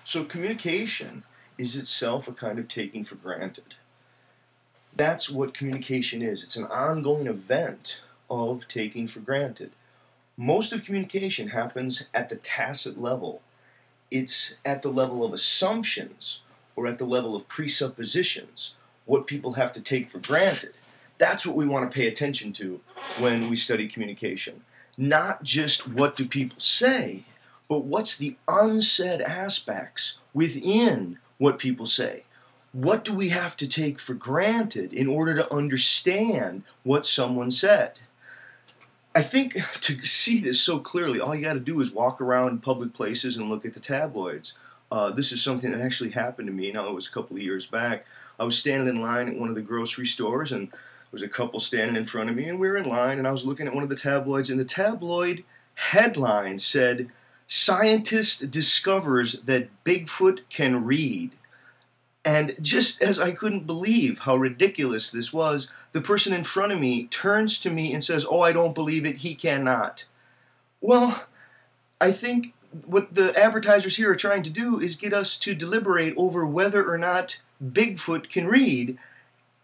So communication is itself a kind of taking for granted. That's what communication is. It's an ongoing event of taking for granted. Most of communication happens at the tacit level. It's at the level of assumptions or at the level of presuppositions, what people have to take for granted. That's what we want to pay attention to when we study communication. Not just what do people say, but what's the unsaid aspects within what people say. What do we have to take for granted in order to understand what someone said? I think to see this so clearly, all you got to do is walk around public places and look at the tabloids. This is something that actually happened to me. Now, it was a couple of years back. I was standing in line at one of the grocery stores, and there was a couple standing in front of me, and we were in line, and I was looking at one of the tabloids, and the tabloid headline said, "Scientist discovers that Bigfoot can read." And just as I couldn't believe how ridiculous this was, the person in front of me turns to me and says, "Oh, I don't believe it, he cannot." Well, I think what the advertisers here are trying to do is get us to deliberate over whether or not Bigfoot can read,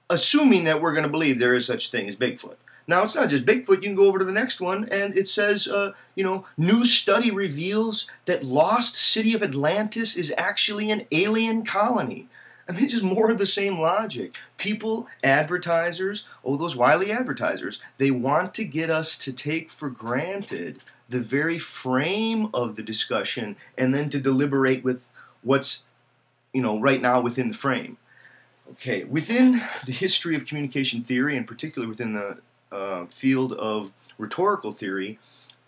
assuming that we're going to believe there is such thing as Bigfoot. Now, it's not just Bigfoot. You can go over to the next one, and it says, new study reveals that lost city of Atlantis is actually an alien colony. I mean, just more of the same logic. People, advertisers, those wily advertisers, they want to get us to take for granted the very frame of the discussion and then to deliberate with what's, right now within the frame. Okay, within the history of communication theory, and particularly within the field of rhetorical theory,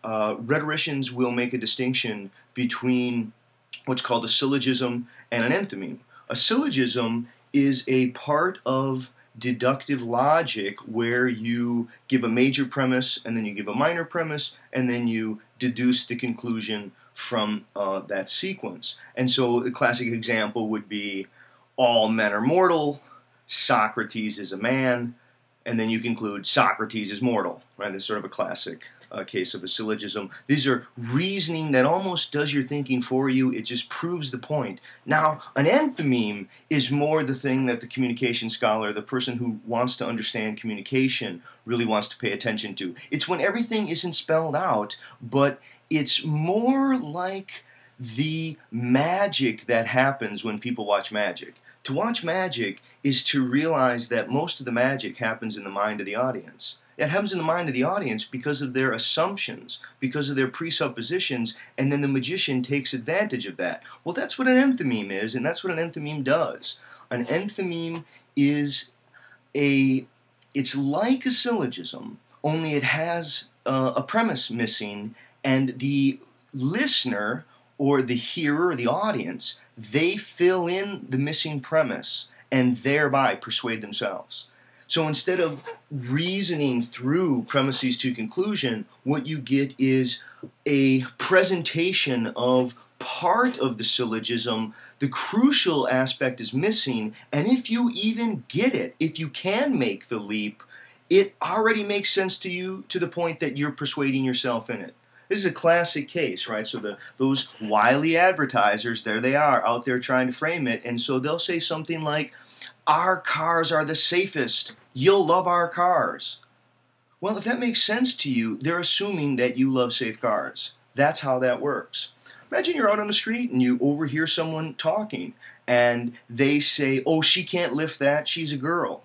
rhetoricians will make a distinction between what's called a syllogism and an enthymeme. A syllogism is a part of deductive logic where you give a major premise and then you give a minor premise and then you deduce the conclusion from that sequence. And so the classic example would be, all men are mortal, Socrates is a man, and then you conclude Socrates is mortal, right? It's sort of a classic case of a syllogism. These are reasoning that almost does your thinking for you. It just proves the point. Now, an enthymeme is more the thing that the communication scholar, the person who wants to understand communication, really wants to pay attention to. It's when everything isn't spelled out, but it's more like the magic that happens when people watch magic. To watch magic is to realize that most of the magic happens in the mind of the audience. It happens in the mind of the audience because of their assumptions, because of their presuppositions, and then the magician takes advantage of that. Well, that's what an enthymeme is, and that's what an enthymeme does. An enthymeme is it's like a syllogism, only it has a premise missing, and the listener or the hearer or the audience, they fill in the missing premise and thereby persuade themselves. So instead of reasoning through premises to conclusion, what you get is a presentation of part of the syllogism. The crucial aspect is missing, and if you even get it, if you can make the leap, it already makes sense to you to the point that you're persuading yourself in it. This is a classic case, right? So those wily advertisers, there they are, out there trying to frame it, and so they'll say something like, "Our cars are the safest. You'll love our cars." Well, if that makes sense to you, they're assuming that you love safe cars. That's how that works. Imagine you're out on the street and you overhear someone talking, and they say, "Oh, she can't lift that. She's a girl."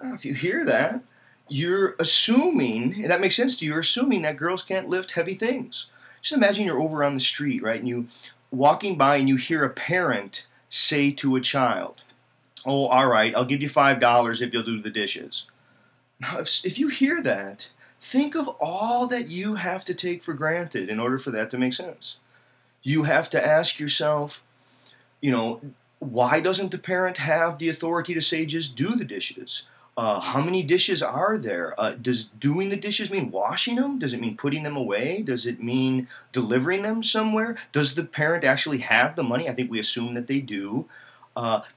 Now, if you hear that, you're assuming, and that makes sense to you, you're assuming that girls can't lift heavy things. Just imagine you're over on the street, right, and you walking by and you hear a parent say to a child, "Oh, all right, I'll give you $5 if you'll do the dishes." Now, if you hear that, think of all that you have to take for granted in order for that to make sense. You have to ask yourself, why doesn't the parent have the authority to say just do the dishes? How many dishes are there? Does doing the dishes mean washing them? Does it mean putting them away? Does it mean delivering them somewhere? Does the parent actually have the money? I think we assume that they do.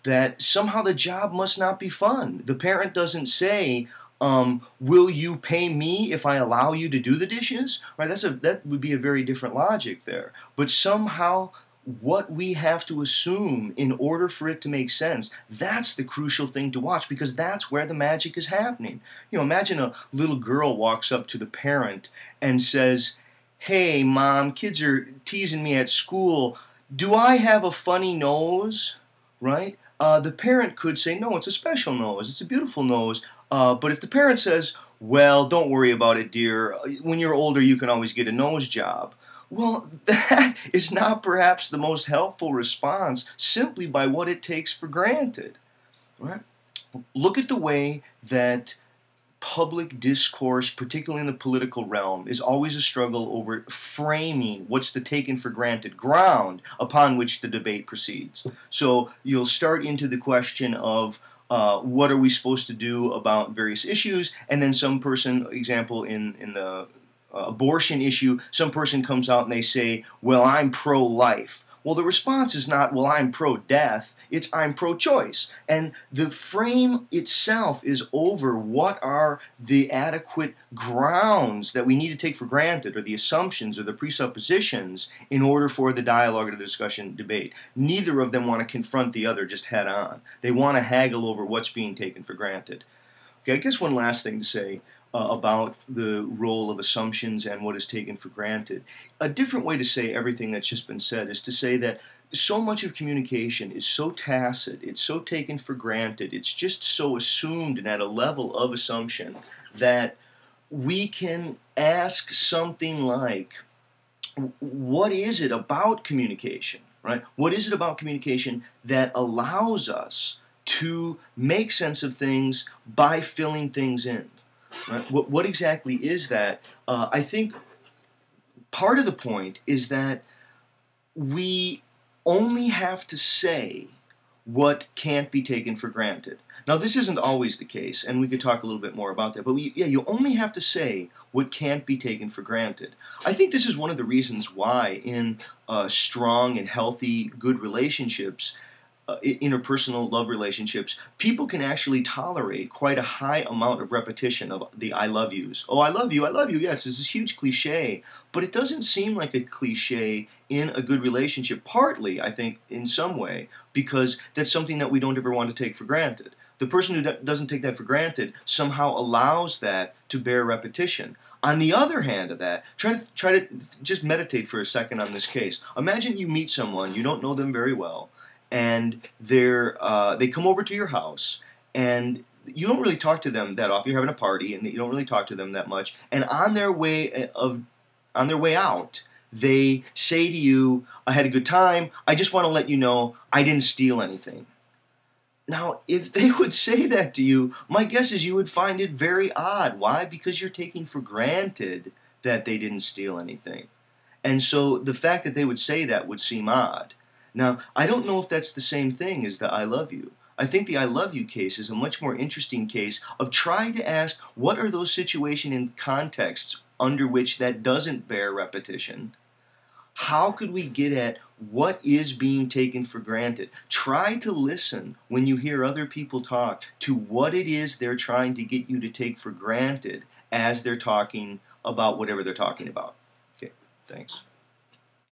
That somehow the job must not be fun. The parent doesn't say, will you pay me if I allow you to do the dishes? Right? That would be a very different logic there. But somehow what we have to assume in order for it to make sense, that's the crucial thing to watch, because that's where the magic is happening. Imagine a little girl walks up to the parent and says, "Hey, Mom, kids are teasing me at school. Do I have a funny nose?" Right? The parent could say, "No, it's a special nose. It's a beautiful nose." But if the parent says, "Well, don't worry about it, dear. When you're older, you can always get a nose job." Well, that is not perhaps the most helpful response, simply by what it takes for granted. Right? Look at the way that public discourse, particularly in the political realm, is always a struggle over framing what's the taken for granted ground upon which the debate proceeds. So you'll start into the question of what are we supposed to do about various issues, and then some person, example in the abortion issue, some person comes out and they say, "Well, I'm pro-life." Well, the response is not, "Well, I'm pro-death," it's, "I'm pro-choice." And the frame itself is over what are the adequate grounds that we need to take for granted, or the assumptions or the presuppositions, in order for the dialogue or the discussion debate. Neither of them want to confront the other just head on. They want to haggle over what's being taken for granted. Okay, I guess one last thing to say about the role of assumptions and what is taken for granted. A different way to say everything that's just been said is to say that so much of communication is so tacit, it's so taken for granted, it's just so assumed and at a level of assumption that we can ask something like, what is it about communication, right? What is it about communication that allows us to make sense of things by filling things in? Right? What exactly is that? I think part of the point is that we only have to say what can't be taken for granted. Now, this isn't always the case, and we could talk a little bit more about that, but you only have to say what can't be taken for granted. I think this is one of the reasons why in strong and healthy, good relationships, interpersonal love relationships, people can actually tolerate quite a high amount of repetition of the "I love yous." "Oh, I love you, I love you." Yes, it's this huge cliche, but it doesn't seem like a cliche in a good relationship, partly, I think, in some way, because that's something that we don't ever want to take for granted. The person who doesn't take that for granted somehow allows that to bear repetition. On the other hand of that, try to just meditate for a second on this case. Imagine you meet someone, you don't know them very well, and they come over to your house, and you don't really talk to them that often. You're having a party, and you don't really talk to them that much. And on their way out, they say to you, "I had a good time. I just want to let you know I didn't steal anything." Now, if they would say that to you, my guess is you would find it very odd. Why? Because you're taking for granted that they didn't steal anything. And so the fact that they would say that would seem odd. Now, I don't know if that's the same thing as the "I love you." I think the "I love you" case is a much more interesting case of trying to ask, what are those situations and contexts under which that doesn't bear repetition? How could we get at what is being taken for granted? Try to listen when you hear other people talk to what it is they're trying to get you to take for granted as they're talking about whatever they're talking about. Okay, thanks.